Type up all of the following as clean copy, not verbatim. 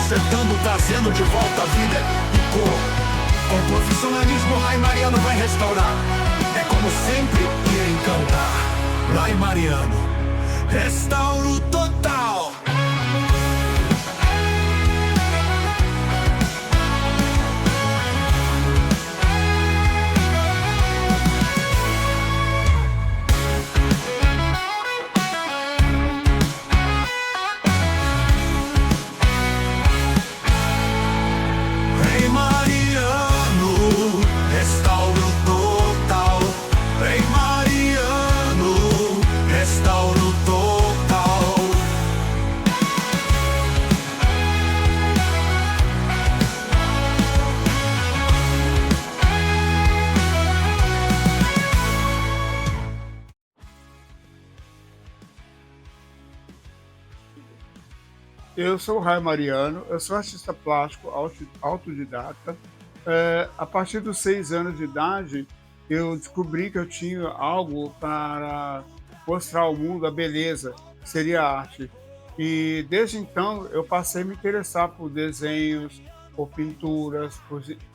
consertando, trazendo de volta a vida e cor. Com profissionalismo, Rai Mariano vai restaurar. É como sempre e encantar. Rai Mariano, restauro total. Eu sou o Rai Mariano, eu sou artista plástico autodidata. A partir dos 6 anos de idade, eu descobri que eu tinha algo para mostrar ao mundo a beleza, que seria a arte. E desde então eu passei a me interessar por desenhos, por pinturas,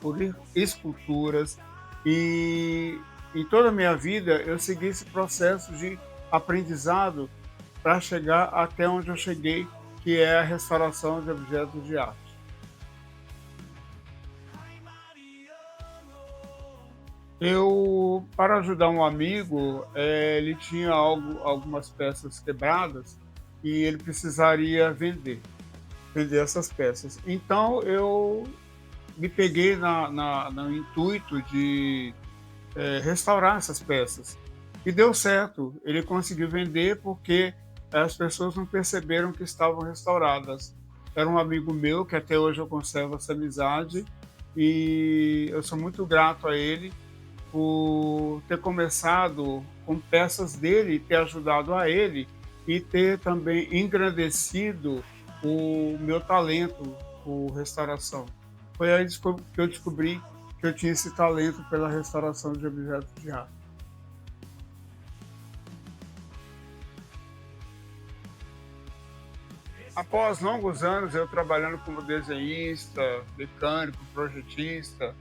por esculturas. E em toda a minha vida eu segui esse processo de aprendizado para chegar até onde eu cheguei, que é a restauração de objetos de arte. Para ajudar um amigo, ele tinha algumas peças quebradas e ele precisaria vender essas peças. Então eu me peguei no intuito de restaurar essas peças. E deu certo, ele conseguiu vender porque as pessoas não perceberam que estavam restauradas. Era um amigo meu que até hoje eu conservo essa amizade e eu sou muito grato a ele por ter começado com peças dele, ter ajudado a ele e ter também engrandecido o meu talento por restauração. Foi aí que eu descobri que eu tinha esse talento pela restauração de objetos de arte. Após longos anos eu trabalhando como desenhista, mecânico, projetista,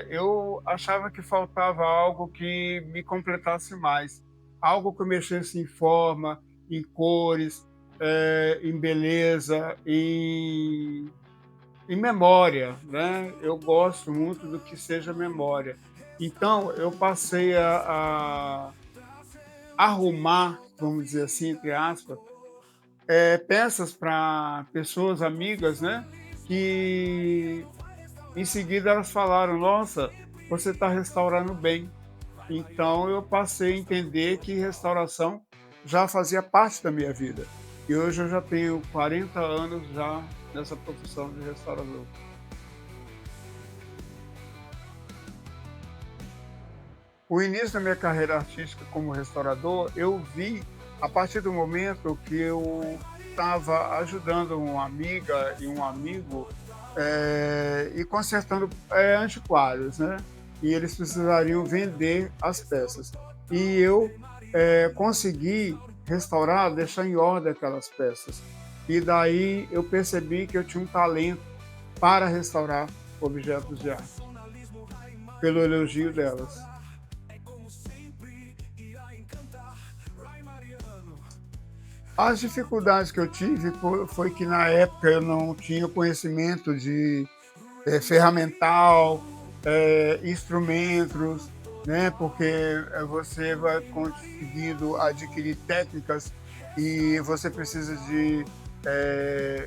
eu achava que faltava algo que me completasse mais, algo que mexesse em forma, em cores, em beleza, em memória, né? Eu gosto muito do que seja memória. Então eu passei a arrumar, vamos dizer assim, entre aspas, peças para pessoas amigas, né? Que em seguida elas falaram: Nossa, você está restaurando bem. Então eu passei a entender que restauração já fazia parte da minha vida. E hoje eu já tenho 40 anos já nessa profissão de restaurador. O início da minha carreira artística como restaurador, eu vi a partir do momento que eu estava ajudando uma amiga e um amigo e consertando antiquários, né? E eles precisariam vender as peças. E eu consegui restaurar, deixar em ordem aquelas peças. E daí eu percebi que eu tinha um talento para restaurar objetos de arte, pelo elogio delas. As dificuldades que eu tive foi que na época eu não tinha conhecimento de ferramental, instrumentos, né? Porque você vai conseguindo adquirir técnicas e você precisa de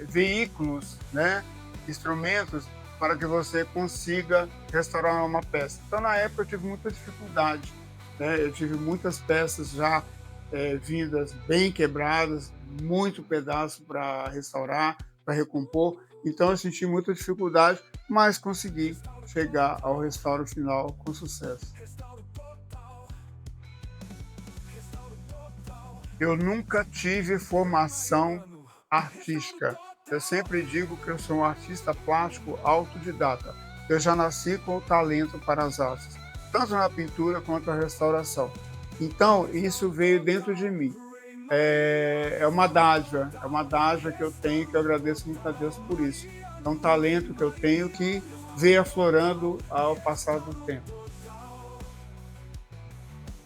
veículos, né? Instrumentos para que você consiga restaurar uma peça. Então na época eu tive muita dificuldade, né? Eu tive muitas peças já vindas bem quebradas, muito pedaço para restaurar, para recompor. Então eu senti muita dificuldade, mas consegui chegar ao restauro final com sucesso. Eu nunca tive formação artística. Eu sempre digo que eu sou um artista plástico autodidata. Eu já nasci com o talento para as artes, tanto na pintura quanto na restauração. Então, isso veio dentro de mim. é uma dádiva que eu tenho, que eu agradeço muito a Deus por isso. É um talento que eu tenho que veio aflorando ao passar do tempo.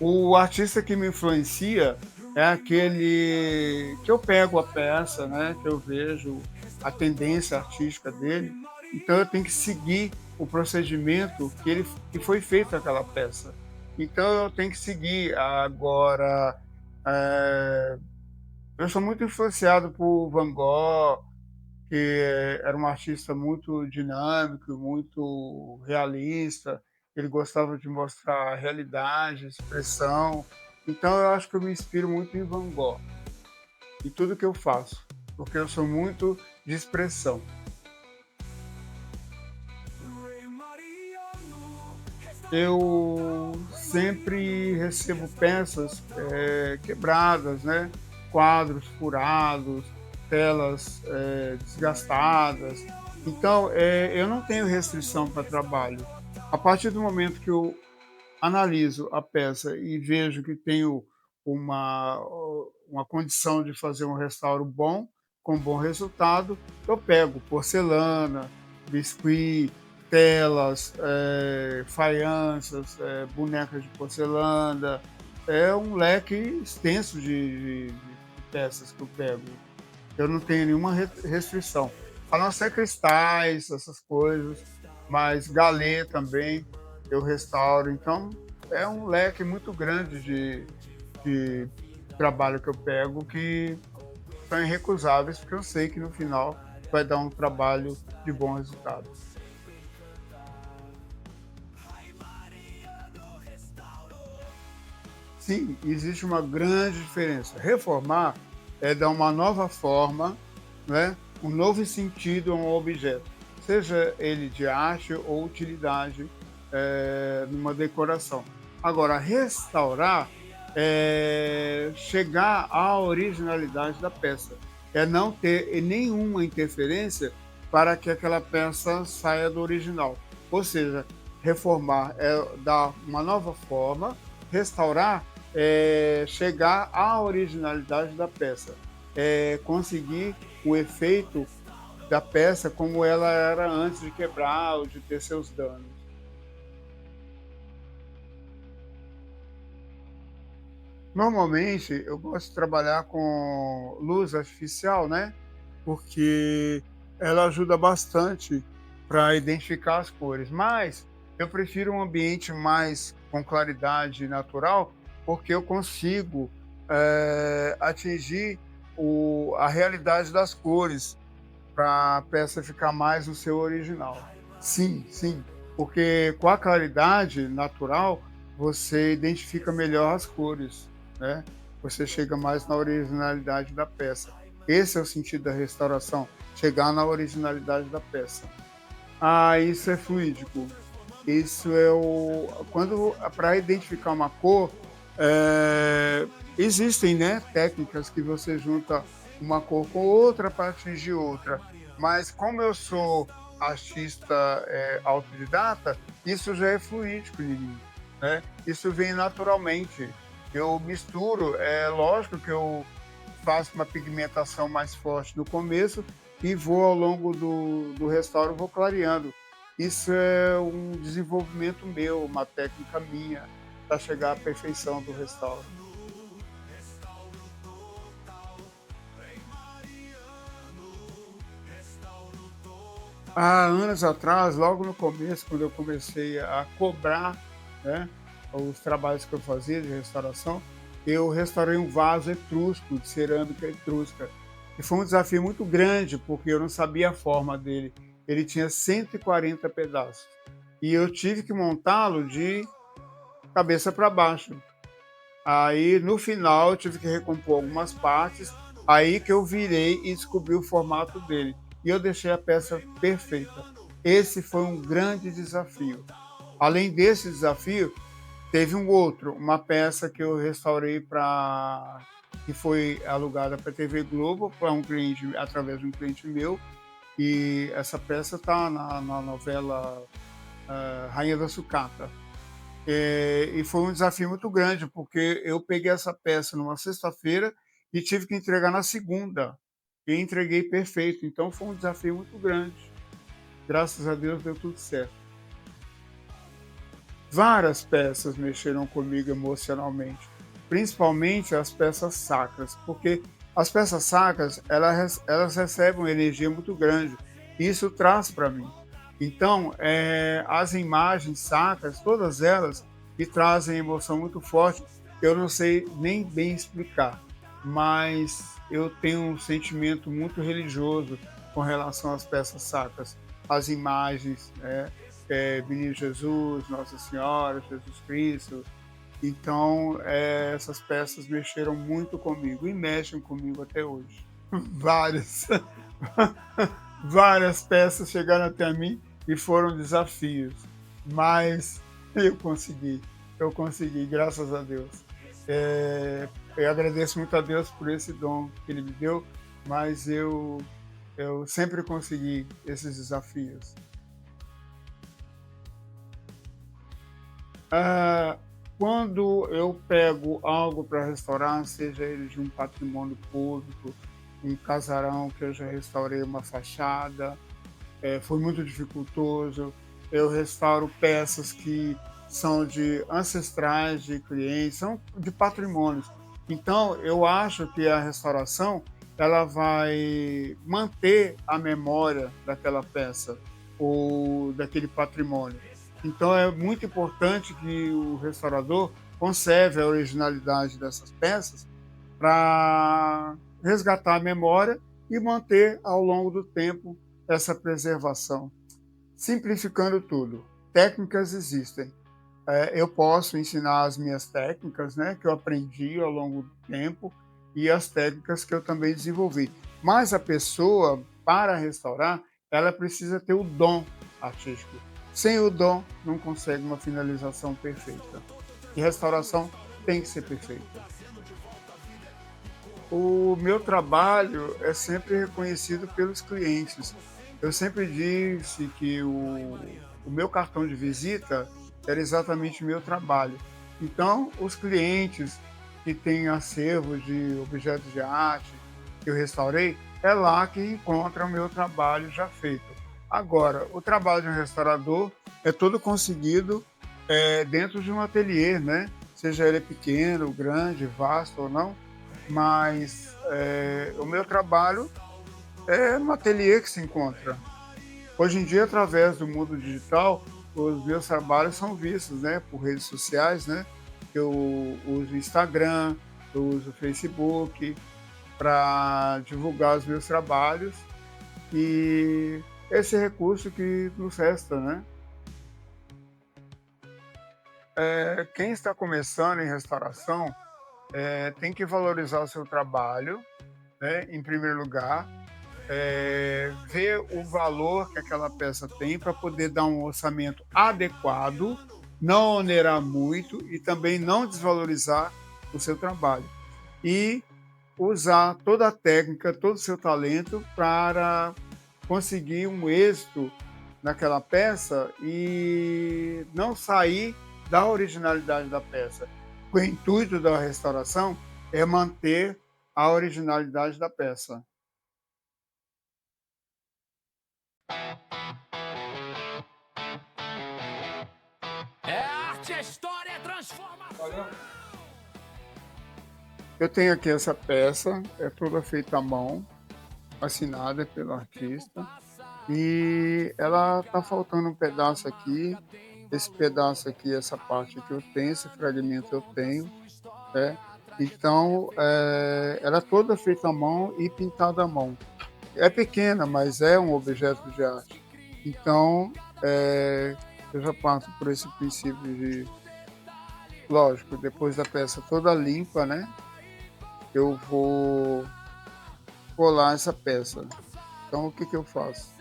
O artista que me influencia é aquele que eu pego a peça, né, que eu vejo a tendência artística dele, então eu tenho que seguir o procedimento que foi feito aquela peça. Então eu tenho que seguir. Agora, eh, eu sou muito influenciado por Van Gogh, que era um artista muito dinâmico, muito realista. Ele gostava de mostrar realidade, expressão. Então eu acho que eu me inspiro muito em Van Gogh, em tudo que eu faço, porque eu sou muito de expressão. Eu sempre recebo peças, quebradas, né, quadros furados, telas, desgastadas. Então, eu não tenho restrição para trabalho. A partir do momento que eu analiso a peça e vejo que tenho uma condição de fazer um restauro bom, com bom resultado, eu pego porcelana, biscuit, telas, faianças, bonecas de porcelana, é um leque extenso de peças que eu pego. Eu não tenho nenhuma restrição, a não ser cristais, essas coisas, mas galê também eu restauro. Então, é um leque muito grande de trabalho que eu pego que são irrecusáveis, porque eu sei que no final vai dar um trabalho de bom resultado. Sim, existe uma grande diferença. Reformar é dar uma nova forma, né, um novo sentido a um objeto, seja ele de arte ou utilidade, numa decoração. Agora, restaurar é chegar à originalidade da peça, é não ter nenhuma interferência para que aquela peça saia do original. Ou seja, reformar é dar uma nova forma, restaurar chegar à originalidade da peça, conseguir o efeito da peça como ela era antes de quebrar ou de ter seus danos. Normalmente, eu gosto de trabalhar com luz artificial, né, porque ela ajuda bastante para identificar as cores, mas eu prefiro um ambiente mais com claridade natural, porque eu consigo, atingir a realidade das cores, para a peça ficar mais no seu original. Sim, sim, porque com a claridade natural, você identifica melhor as cores, né, você chega mais na originalidade da peça. Esse é o sentido da restauração, chegar na originalidade da peça. Ah, isso é fluídico. Isso é o quando para identificar uma cor, existem, né, técnicas que você junta uma cor com outra para atingir outra, mas como eu sou artista, autodidata, isso já é fluídico em mim, né, isso vem naturalmente. Eu misturo, é lógico que eu faço uma pigmentação mais forte no começo e vou ao longo do restauro, vou clareando. Isso é um desenvolvimento meu, uma técnica minha, para chegar à perfeição do restauro. Há anos atrás, logo no começo, quando eu comecei a cobrar, né, os trabalhos que eu fazia de restauração, eu restaurei um vaso etrusco, de cerâmica etrusca. E foi um desafio muito grande, porque eu não sabia a forma dele. Ele tinha 140 pedaços. E eu tive que montá-lo de cabeça para baixo. Aí, no final, eu tive que recompor algumas partes, aí que eu virei e descobri o formato dele. E eu deixei a peça perfeita. Esse foi um grande desafio. Além desse desafio, teve um outro, uma peça que eu restaurei para que foi alugada para a TV Globo, para um cliente, através de um cliente meu, e essa peça está na novela Rainha da Sucata. E foi um desafio muito grande, porque eu peguei essa peça numa sexta-feira e tive que entregar na segunda, e entreguei perfeito, então foi um desafio muito grande. Graças a Deus deu tudo certo. Várias peças mexeram comigo emocionalmente, principalmente as peças sacras, porque as peças sacras elas recebem uma energia muito grande, e isso traz para mim. Então, as imagens sacras, todas elas me trazem emoção muito forte. Eu não sei nem bem explicar, mas eu tenho um sentimento muito religioso com relação às peças sacras, as imagens, Menino Jesus, Nossa Senhora, Jesus Cristo. Então, essas peças mexeram muito comigo e mexem comigo até hoje. Várias, várias peças chegaram até mim e foram desafios, mas eu consegui, graças a Deus. Eu agradeço muito a Deus por esse dom que Ele me deu, mas eu sempre consegui esses desafios. Ah, quando eu pego algo para restaurar, seja ele de um patrimônio público, um casarão que eu já restaurei uma fachada, foi muito dificultoso. Eu restauro peças que são de ancestrais de clientes, são de patrimônios. Então, eu acho que a restauração ela vai manter a memória daquela peça ou daquele patrimônio. Então, é muito importante que o restaurador conserve a originalidade dessas peças para resgatar a memória e manter ao longo do tempo essa preservação. Simplificando tudo, técnicas existem. Eu posso ensinar as minhas técnicas, né, que eu aprendi ao longo do tempo e as técnicas que eu também desenvolvi. Mas a pessoa, para restaurar, ela precisa ter o dom artístico. Sem o dom, não consegue uma finalização perfeita. E restauração tem que ser perfeita. O meu trabalho é sempre reconhecido pelos clientes. Eu sempre disse que o meu cartão de visita era exatamente o meu trabalho. Então, os clientes que têm acervo de objetos de arte que eu restaurei, é lá que encontra o meu trabalho já feito. Agora, o trabalho de um restaurador é todo conseguido dentro de um ateliê, né? Seja ele pequeno, grande, vasto ou não, mas o meu trabalho é no ateliê que se encontra. Hoje em dia, através do mundo digital, os meus trabalhos são vistos, né, por redes sociais, né? Eu uso o Instagram, eu uso o Facebook para divulgar os meus trabalhos e esse recurso que nos resta, né? Quem está começando em restauração tem que valorizar o seu trabalho, né, em primeiro lugar, ver o valor que aquela peça tem para poder dar um orçamento adequado, não onerar muito e também não desvalorizar o seu trabalho. E usar toda a técnica, todo o seu talento para conseguir um êxito naquela peça e não sair da originalidade da peça. O intuito da restauração é manter a originalidade da peça. É arte, é história, é transformação. Eu tenho aqui essa peça, é toda feita à mão, assinada pelo artista, e ela está faltando um pedaço aqui. Esse pedaço aqui, essa parte que eu tenho, esse fragmento eu tenho, né? Então, ela é toda feita à mão e pintada à mão. É pequena, mas é um objeto de arte. Então, eu já parto por esse princípio de, lógico, depois da peça toda limpa, né? Eu vou colar essa peça. Então, o que que eu faço?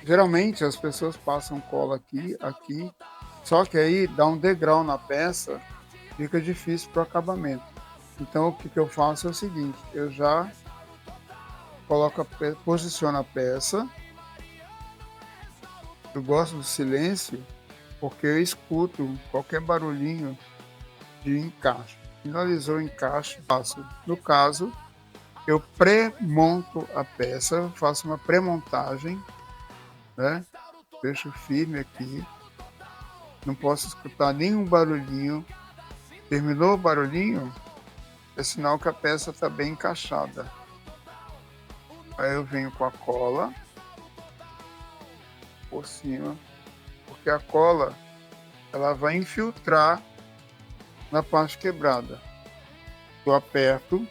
Geralmente as pessoas passam cola aqui, aqui, só que aí dá um degrau na peça, fica difícil para o acabamento. Então, o que que eu faço é o seguinte: eu já coloco posiciono a peça. Eu gosto do silêncio porque eu escuto qualquer barulhinho de encaixe. Finalizou o encaixe, faço. No caso, eu pré-monto a peça, faço uma pré-montagem, né? Deixo firme aqui, não posso escutar nenhum barulhinho. Terminou o barulhinho, é sinal que a peça está bem encaixada. Aí eu venho com a cola por cima, porque a cola ela vai infiltrar na parte quebrada. Eu aperto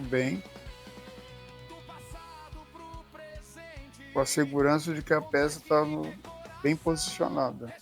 bem, com a segurança de que a peça está bem posicionada.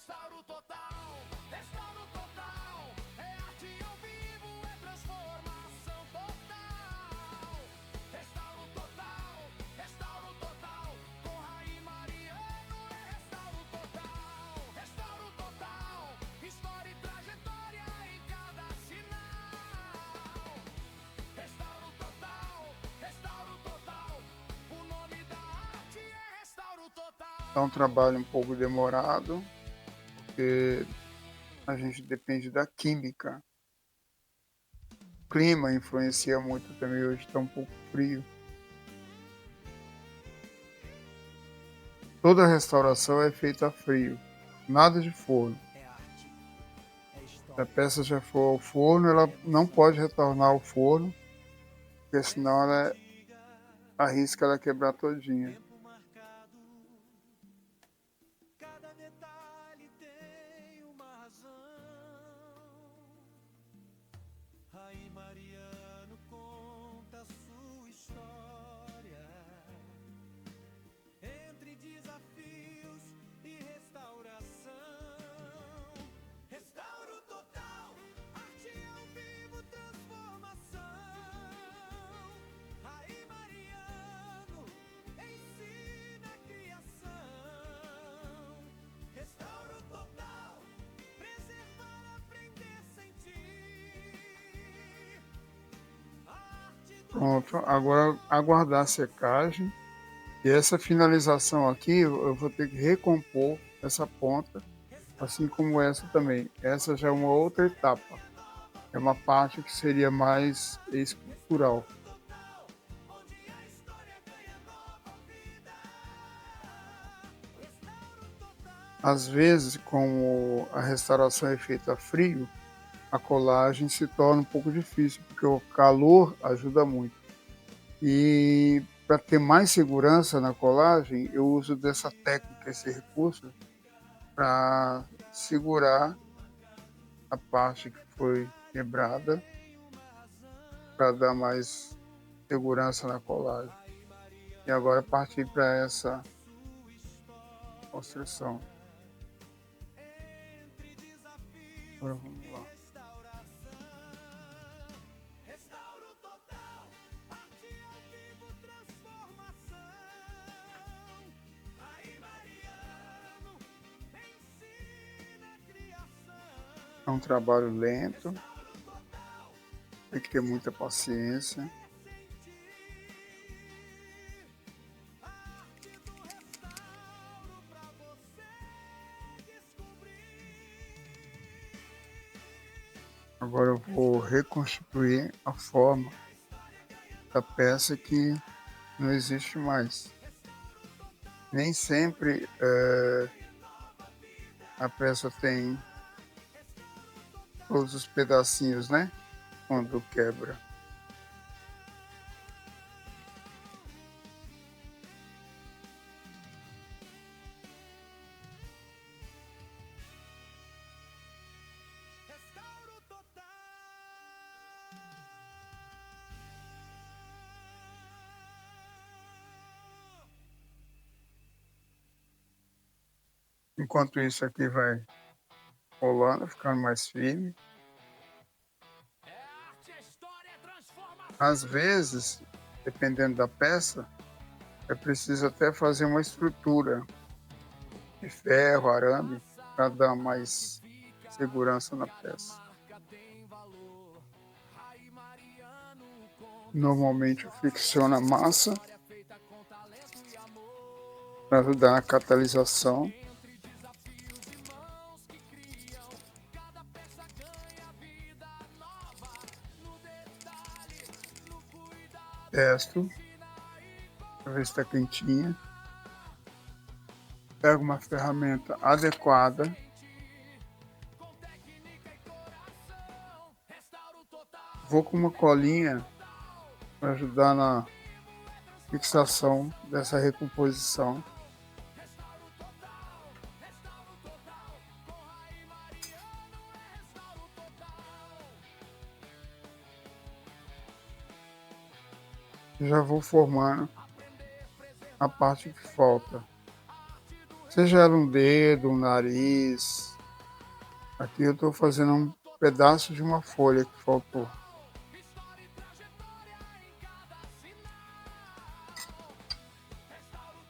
É um trabalho um pouco demorado, porque a gente depende da química. O clima influencia muito também, hoje está um pouco frio. Toda restauração é feita a frio, nada de forno. Se a peça já for ao forno, ela não pode retornar ao forno, porque senão ela arrisca ela quebrar todinha. Pronto, agora aguardar a secagem. E essa finalização aqui, eu vou ter que recompor essa ponta, assim como essa também. Essa já é uma outra etapa. É uma parte que seria mais escultural. Às vezes, como a restauração é feita a frio, a colagem se torna um pouco difícil, porque o calor ajuda muito. E para ter mais segurança na colagem, eu uso dessa técnica, esse recurso, para segurar a parte que foi quebrada, para dar mais segurança na colagem. E agora partir para essa construção. Agora vamos lá. É um trabalho lento, tem que ter muita paciência. Agora eu vou reconstituir a forma da peça que não existe mais. Nem sempre a peça tem todos os pedacinhos, né? Quando quebra. Enquanto isso aqui vai rolando, ficando mais firme. Às vezes, dependendo da peça, é preciso até fazer uma estrutura de ferro, arame, para dar mais segurança na peça. Normalmente eu fricciono a massa para ajudar na catalisação. Testo, para ver se está quentinha. Pego uma ferramenta adequada. Vou com uma colinha para ajudar na fixação dessa recomposição. Já vou formando a parte que falta. Seja ela um dedo, um nariz. Aqui eu estou fazendo um pedaço de uma folha que faltou.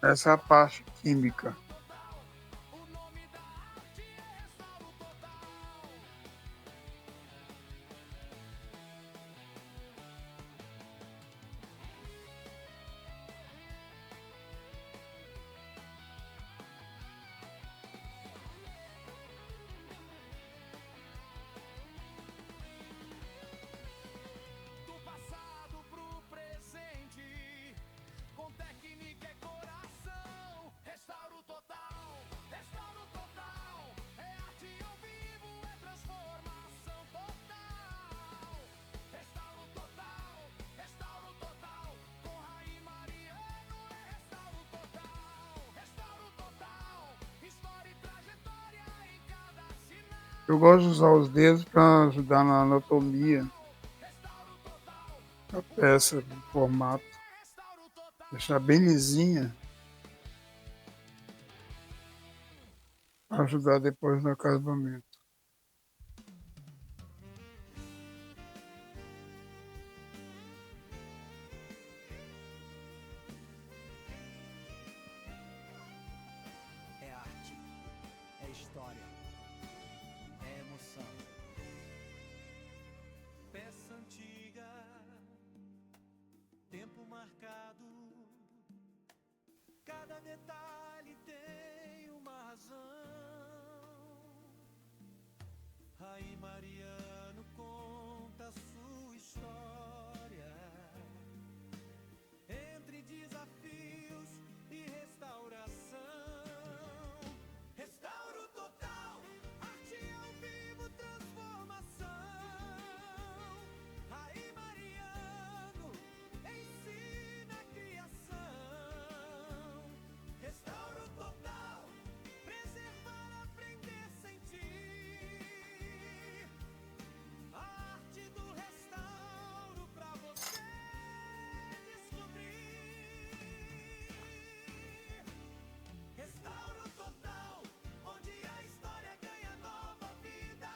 Essa é a parte química. Eu gosto de usar os dedos para ajudar na anatomia da peça, do formato. Deixar bem lisinha para ajudar depois no acabamento. É arte, é história, é emoção. Peça antiga, tempo marcado. Cada detalhe tem uma razão. Raí Mariano conta a sua história. Entre desafios e restauração. Restauro total, arte ao vivo, transformação. Raí Mariano ensina a criação. Restauro total, preservar, aprender, sentir. A arte do restauro pra você descobrir. Restauro total, onde a história ganha nova vida.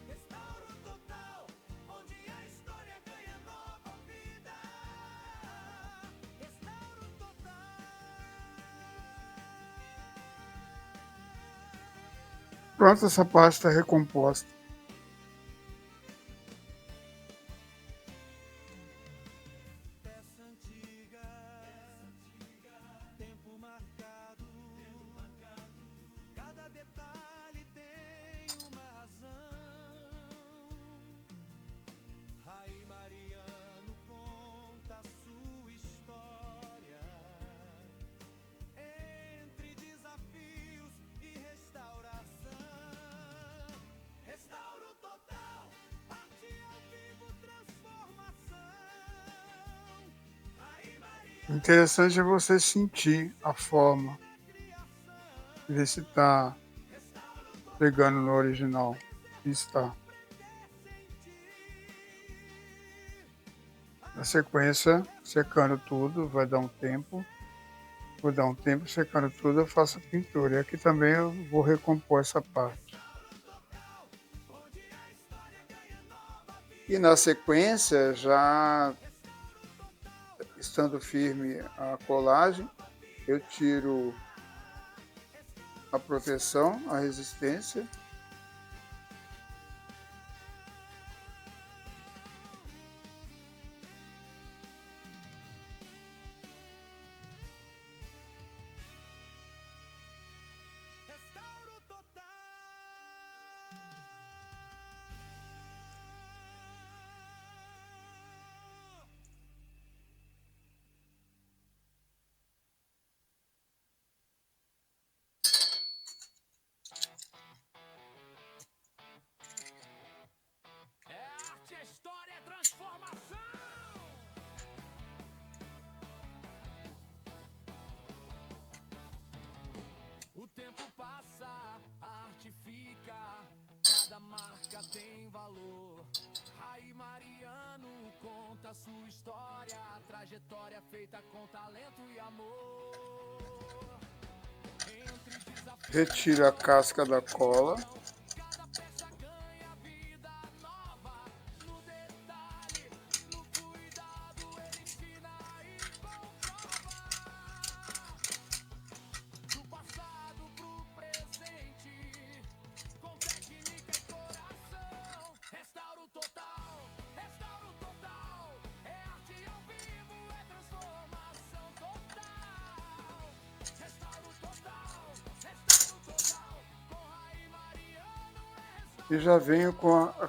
Restauro total, onde a história ganha nova vida. Restauro total. Pronto, essa parte está recomposta. Peça antiga, tempo marcado. Cada detalhe tem uma razão. Raí Mariano conta a sua história. Entre desafios e restauração. Restauro total, arte ao vivo, transformação. Raí Mariano Interessante é você sentir a forma, ver se está pegando no original. Está. Na sequência, secando tudo, vai dar um tempo. Vou dar um tempo secando tudo, eu faço a pintura. E aqui também eu vou recompor essa parte. E na sequência, já estando firme a colagem, eu tiro a proteção, a resistência. tem valor. Rai Mariano conta sua história, trajetória feita com talento e amor. Entre desafios, Retira a casca da cola. cada peça ganha vida nova. No detalhe, no cuidado, ele ensina e comprova. Do passado pro presente, com técnica e coração. Restauro total, é arte ao vivo, é transformação total. Restauro total, com Rai Mariano é E já venho com a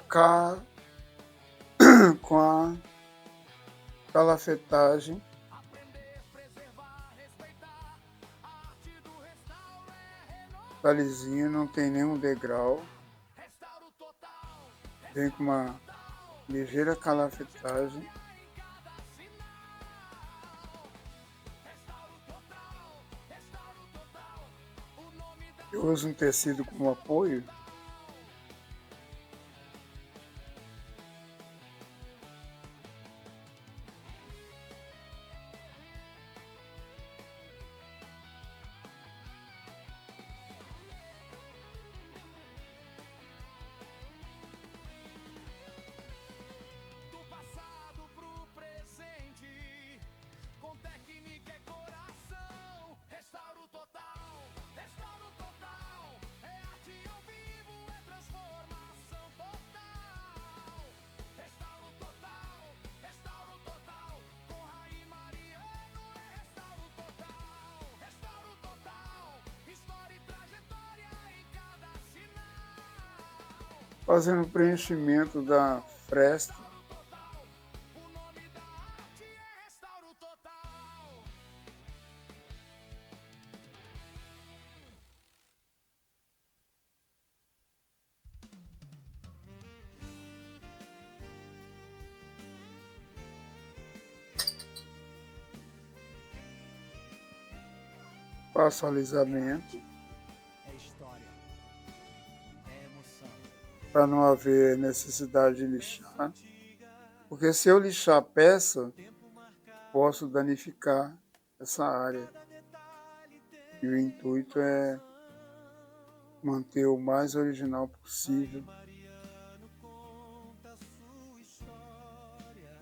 calafetagem. aprender, preservar, respeitar. A arte do restauro é renovar. Tá lisinho, não tem nenhum degrau. Restauro total, Vem com uma ligeira calafetagem. em cada sinal. Restauro total, o nome da Eu uso um tecido como apoio. do passado pro presente, com técnica e coração. Restauro total, é arte ao vivo, é transformação total. Restauro total, com Rai Mariano é restauro total, história e trajetória em cada sinal. Fazendo o preenchimento da fresta. O nome da arte é restauro total. Faço alisamento É história, é emoção. para não haver necessidade de lixar. Porque se eu lixar a peça, posso danificar essa área. E o intuito é manter o mais original possível. Mariano conta sua história.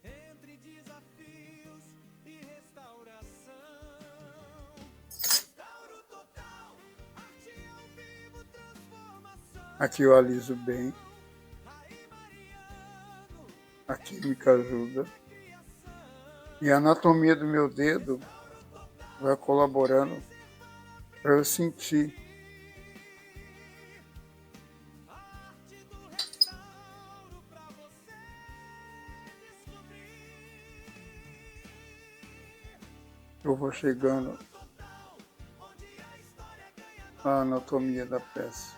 Entre desafios e restauração. Restauro total, arte ao vivo, transformação. Aqui eu aliso bem. Rai Mariano, A química ajuda. E a anatomia do meu dedo vai colaborando para eu sentir. arte do restauro pra você descobrir. Eu vou chegando Onde a história ganha na anatomia da peça.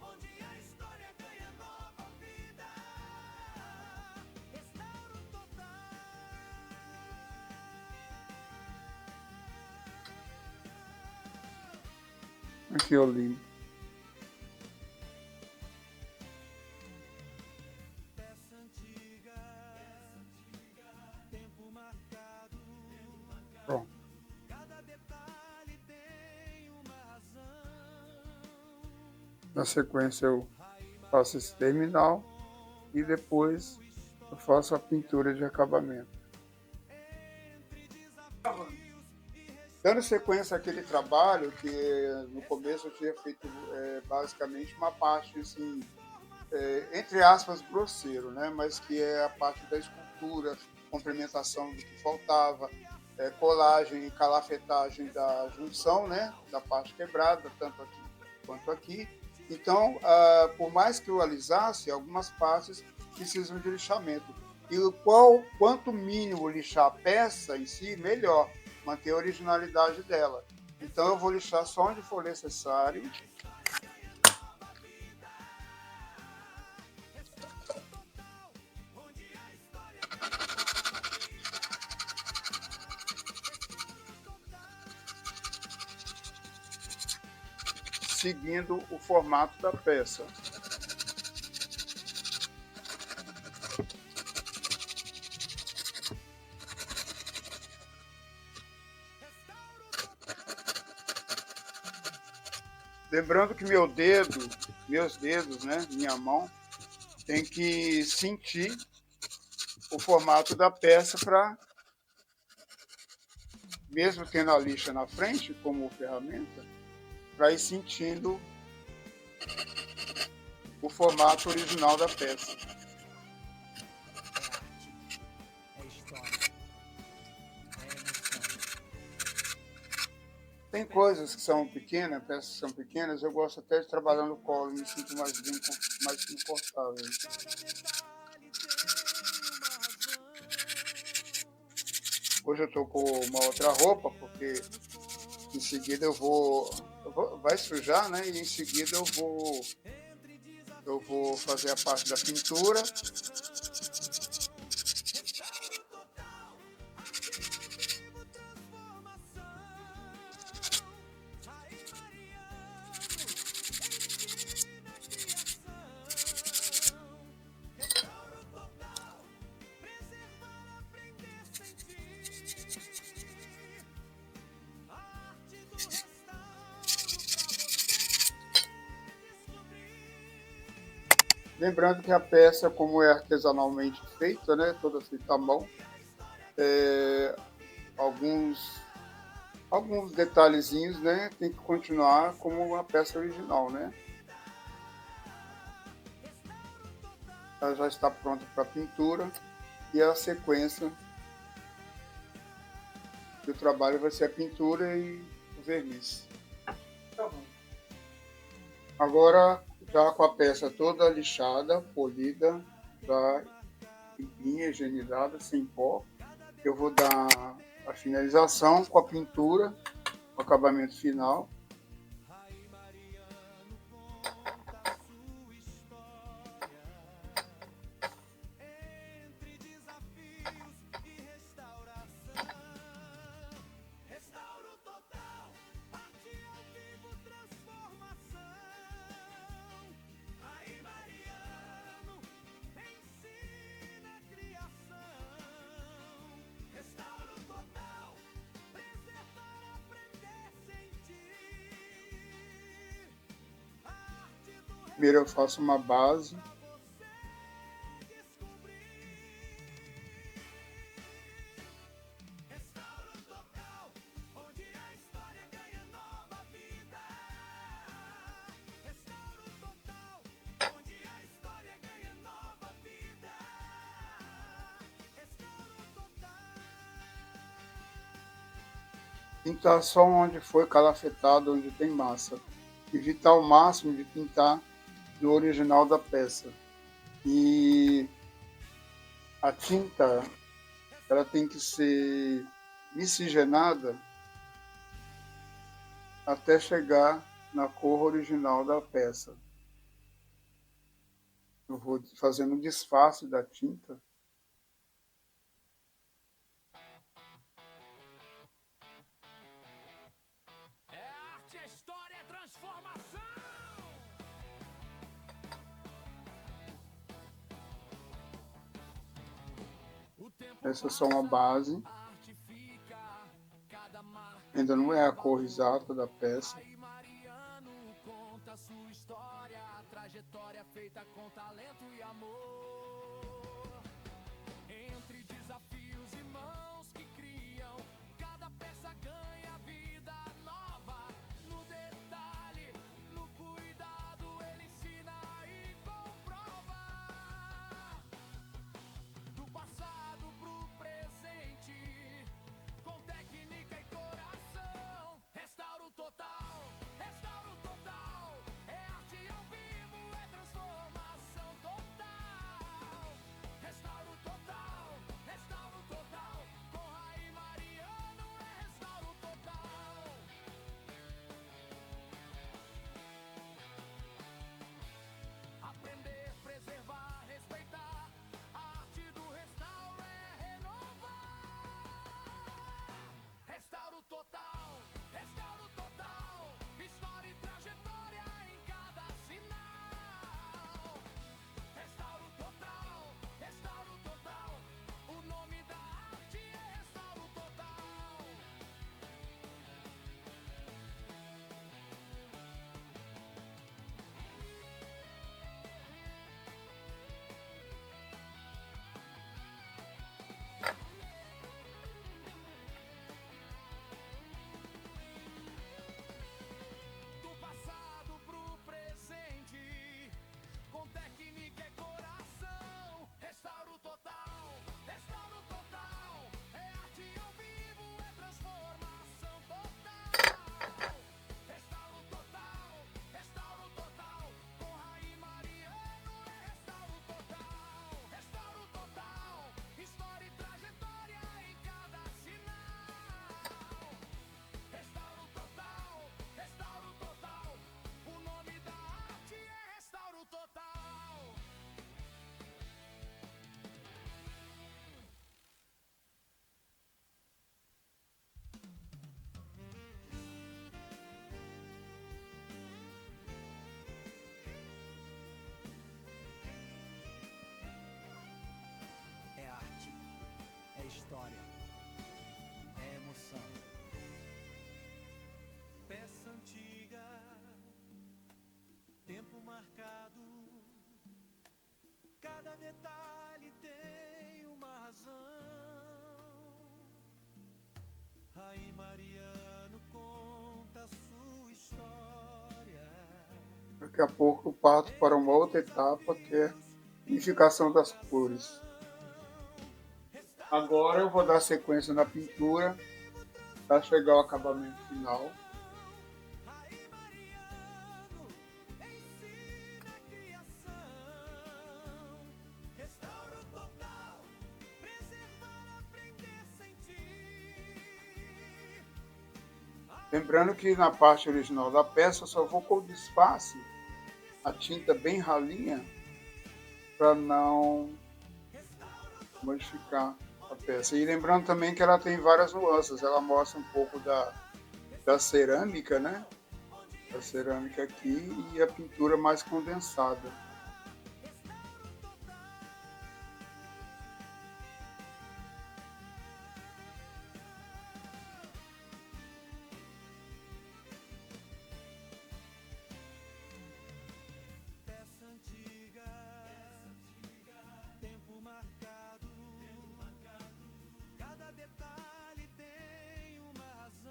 onde a história ganha nova vida. Restauro total. Aqui eu limpo. Peça antiga, tempo marcado. Pronto. Cada detalhe tem uma razão. Na sequência eu faço esse terminal e depois eu faço a pintura de acabamento. Dando sequência àquele trabalho que no começo eu tinha feito basicamente uma parte assim, entre aspas, grosseiro, né? Mas que é a parte da escultura, complementação do que faltava, colagem e calafetagem da junção, né? Da parte quebrada, tanto aqui quanto aqui. Então, por mais que eu alisasse, algumas partes precisam de lixamento. E quanto mínimo lixar a peça em si, melhor, manter a originalidade dela. Então eu vou lixar só onde for necessário. seguindo o formato da peça. Lembrando que meus dedos, né, minha mão, tem que sentir o formato da peça para, mesmo tendo a lixa na frente como ferramenta, para ir sentindo o formato original da peça. É história, é emoção. Tem coisas que são pequenas, peças que são pequenas, eu gosto até de trabalhar no colo, me sinto mais confortável. Hoje eu estou com uma outra roupa, porque em seguida vai sujar, né? E em seguida eu vou fazer a parte da pintura. Lembrando que a peça, como é artesanalmente feita, né, toda feita à mão, alguns detalhezinhos, né, tem que continuar como a peça original, né? Ela já está pronta para pintura e a sequência do trabalho vai ser a pintura e o verniz. Tá bom. Agora, já com a peça toda lixada, polida, já limpinha, higienizada, sem pó, eu vou dar a finalização com a pintura, o acabamento final. Primeiro eu faço uma base. Pintar só onde foi calafetado, onde tem massa. Evitar ao máximo de pintar no original da peça. E a tinta, ela tem que ser miscigenada até chegar na cor original da peça. Eu vou fazendo um disfarce da tinta. É arte, é história, é transformação. Essa é só uma base. Ainda não é a cor exata da peça. Mariano conta sua história, trajetória feita com talento e amor. Entre desafios e mãos que criam, cada peça ganha vida nova. No detalhe, no cuidado, ele ensina e comprova. Do passado pro presente, com técnica e coração. Restauro total, é arte ao vivo, é transformação total. história, é emoção. Peça antiga, tempo marcado, cada detalhe tem uma razão. Aí Mariano conta a sua história. Daqui a pouco eu parto para uma outra etapa, que é a unificação das cores. Agora eu vou dar sequência na pintura para chegar ao acabamento final. Aí Mariano ensina a criação, restaura o total, preservar, aprender, sentir. Lembrando que na parte original da peça eu só vou com o disfarce, a tinta bem ralinha, para não modificar a peça. E lembrando também que ela tem várias nuances, ela mostra um pouco da cerâmica, né? Da cerâmica aqui, e a pintura mais condensada. Peça antiga, tempo marcado, cada detalhe tem uma razão.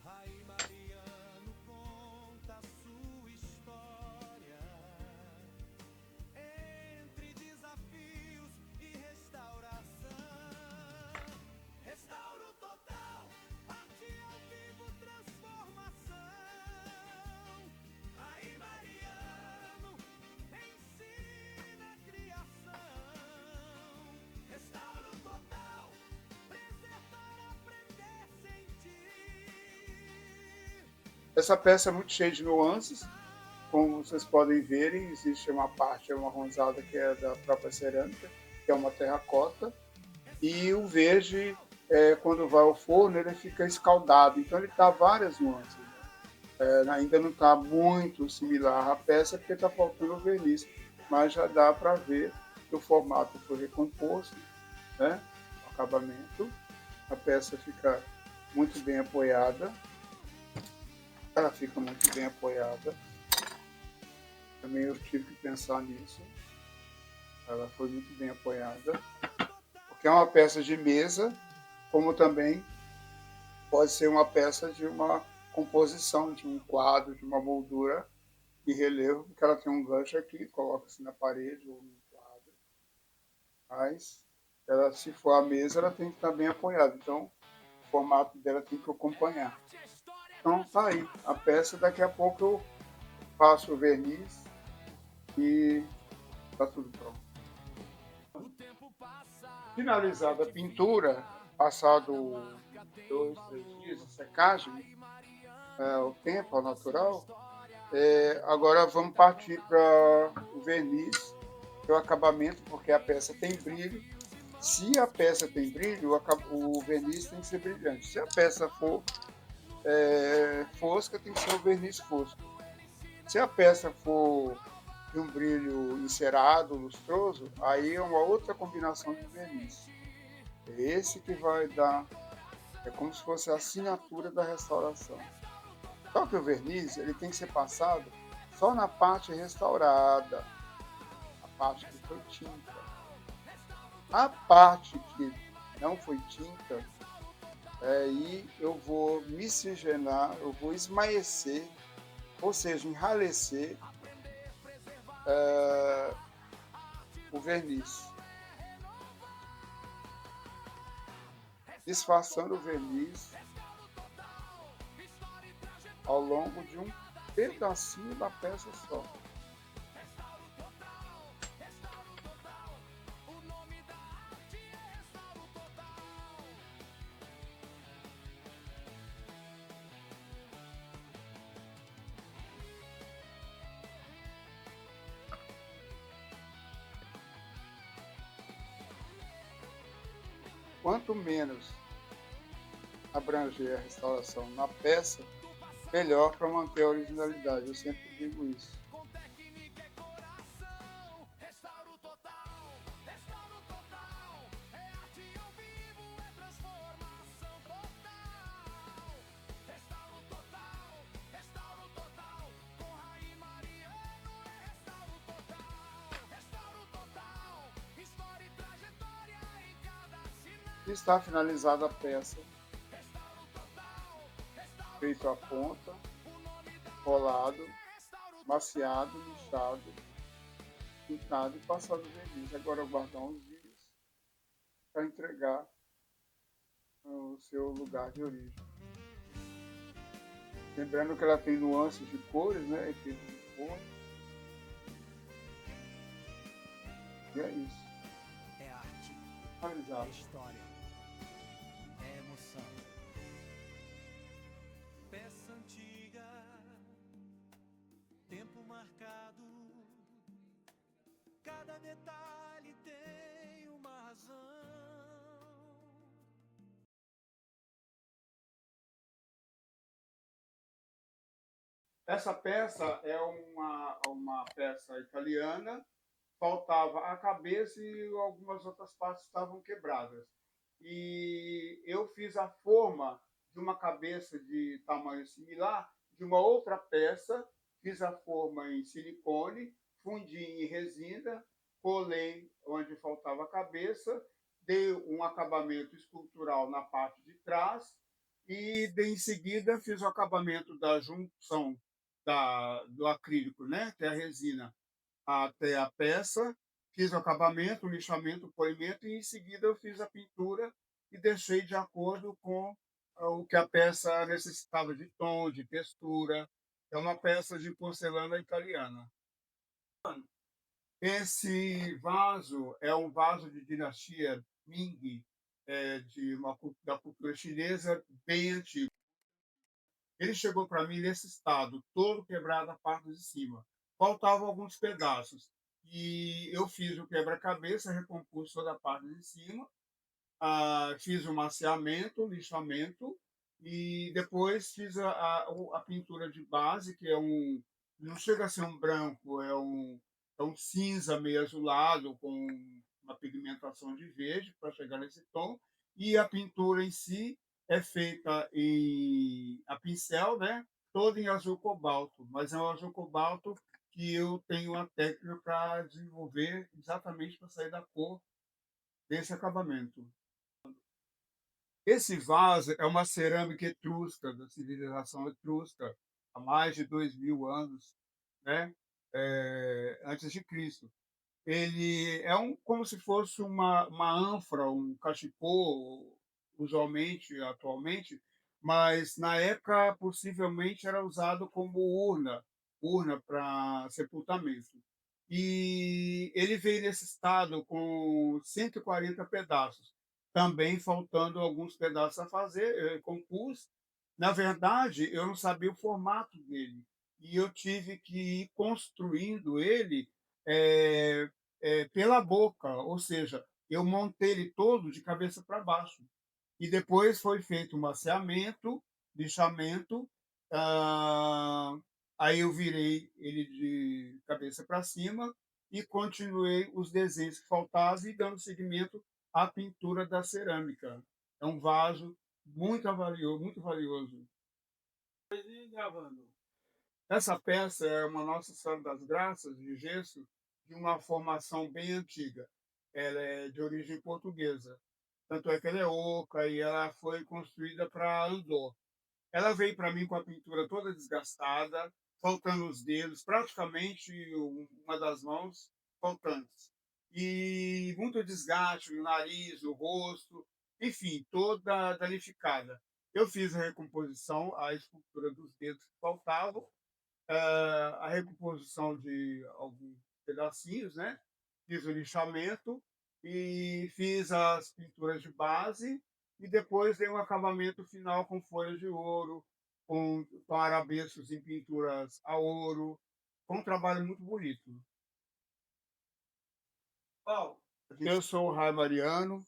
Aí Mariano conta a sua história, entre desafios e restauração. Restauro total, arte ao vivo, transformação. Aí Mariano ensina a criação. Restauro total, preservar, aprender, sentir. Essa peça é muito cheia de nuances, como vocês podem ver, existe uma parte amarronzada que é da própria cerâmica, que é uma terracota, e o verde, quando vai ao forno, ele fica escaldado, então ele dá várias nuances. Ainda não está muito similar à peça, porque está faltando o verniz, mas já dá para ver que o formato foi recomposto, né? O acabamento, a peça fica muito bem apoiada, ela fica muito bem apoiada. Também eu tive que pensar nisso. Ela foi muito bem apoiada, porque é uma peça de mesa, como também pode ser uma peça de uma composição, de um quadro, de uma moldura de relevo, porque ela tem um gancho aqui, coloca-se na parede ou no quadro. Mas, ela, se for a mesa, ela tem que estar bem apoiada. Então, o formato dela tem que acompanhar. Então, tá aí a peça. Daqui a pouco eu passo o verniz e tá tudo pronto. Finalizada a pintura, passado 2, 3 dias de secagem, o tempo, ao natural, agora vamos partir para o verniz, que é o acabamento, porque a peça tem brilho. Se a peça tem brilho, o verniz tem que ser brilhante. Se a peça for fosca, tem que ser o verniz fosco. Se a peça for de um brilho encerado, lustroso, aí é uma outra combinação de verniz. É esse que vai dar, é como se fosse a assinatura da restauração. Só que o verniz, ele tem que ser passado só na parte restaurada, a parte que foi tinta. A parte que não foi tinta, aí eu vou miscigenar, eu vou esmaecer, ou seja, enralecer o verniz, disfarçando o verniz ao longo de um pedacinho da peça só. Quanto menos abranger a restauração na peça, melhor para manter a originalidade. Eu sempre digo isso. Com técnica e coração, restauro total, restauro Está finalizada a peça, feito a ponta, colado, maciado, lixado, pintado e passado verniz. Agora aguardar uns dias para entregar no seu lugar de origem. Lembrando que ela tem nuances de cores, né? Efeitos de cor. E é isso. É arte, é Finalizado. história, é emoção. Peça antiga, tempo marcado. Cada detalhe tem uma razão. Essa peça é uma peça italiana. Faltava a cabeça e algumas outras partes estavam quebradas. E eu fiz a forma de uma cabeça de tamanho similar de uma outra peça, fiz a forma em silicone, fundi em resina, colei onde faltava a cabeça, dei um acabamento escultural na parte de trás e em seguida fiz o acabamento da junção do acrílico, né, que é a resina, até a peça, fiz o acabamento, o lixamento, o polimento e em seguida eu fiz a pintura e deixei de acordo com o que a peça necessitava de tom, de textura. É uma peça de porcelana italiana. Esse vaso é um vaso de dinastia Ming, da cultura chinesa, bem antigo. Ele chegou para mim nesse estado, todo quebrado a parte de cima. Faltavam alguns pedaços. E eu fiz o quebra-cabeça, recompus toda a parte de cima, fiz o maciamento, o lixamento, e depois fiz a pintura de base, que não chega a ser um branco, é um cinza meio azulado, com uma pigmentação de verde, para chegar nesse tom, e a pintura em si é feita a pincel, né? Toda em azul cobalto, mas é um azul cobalto que eu tenho uma técnica para desenvolver exatamente para sair da cor desse acabamento. Esse vaso é uma cerâmica etrusca, da civilização etrusca, há mais de 2000 anos, né? Antes de Cristo. Ele é como se fosse uma ânfora, um cachepô, usualmente, atualmente, mas na época possivelmente era usado como urna para sepultamento. E ele veio nesse estado com 140 pedaços, também faltando alguns pedaços a fazer, eu compus. Na verdade, eu não sabia o formato dele, e eu tive que ir construindo ele eh, pela boca, ou seja, eu montei ele todo de cabeça para baixo. E depois foi feito um maciamento, lixamento, ah, aí eu virei ele de cabeça para cima e continuei os desenhos que faltavam e dando seguimento à pintura da cerâmica. É um vaso muito valioso. E gravando. Essa peça é uma Nossa Senhora das Graças, de gesso, de uma formação bem antiga. Ela é de origem portuguesa. Tanto é que ela é oca e ela foi construída para Andor. Ela veio para mim com a pintura toda desgastada, faltando os dedos, praticamente uma das mãos faltantes. E muito desgaste no nariz, no rosto, enfim, toda danificada. Eu fiz a recomposição, a escultura dos dedos que faltavam, a recomposição de alguns pedacinhos, né? Fiz o lixamento e fiz as pinturas de base e depois dei um acabamento final com folhas de ouro, com arabescos em pinturas a ouro. Foi um trabalho muito bonito. Paulo, eu sou o Rai Mariano,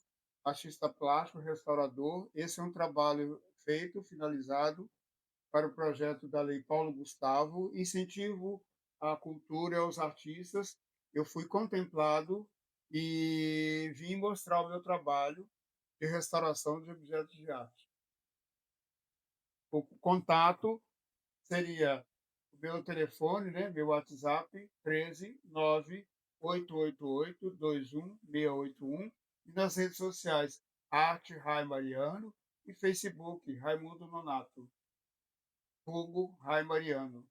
artista plástico, restaurador. Esse é um trabalho feito, finalizado, para o projeto da Lei Paulo Gustavo, incentivo à cultura e aos artistas. Eu fui contemplado e vim mostrar o meu trabalho de restauração de objetos de arte. O contato seria o meu telefone, né, meu WhatsApp, 13 9 888 21 681, e nas redes sociais, Arte Rai Mariano e Facebook Raimundo Nonato, vulgo Rai Mariano.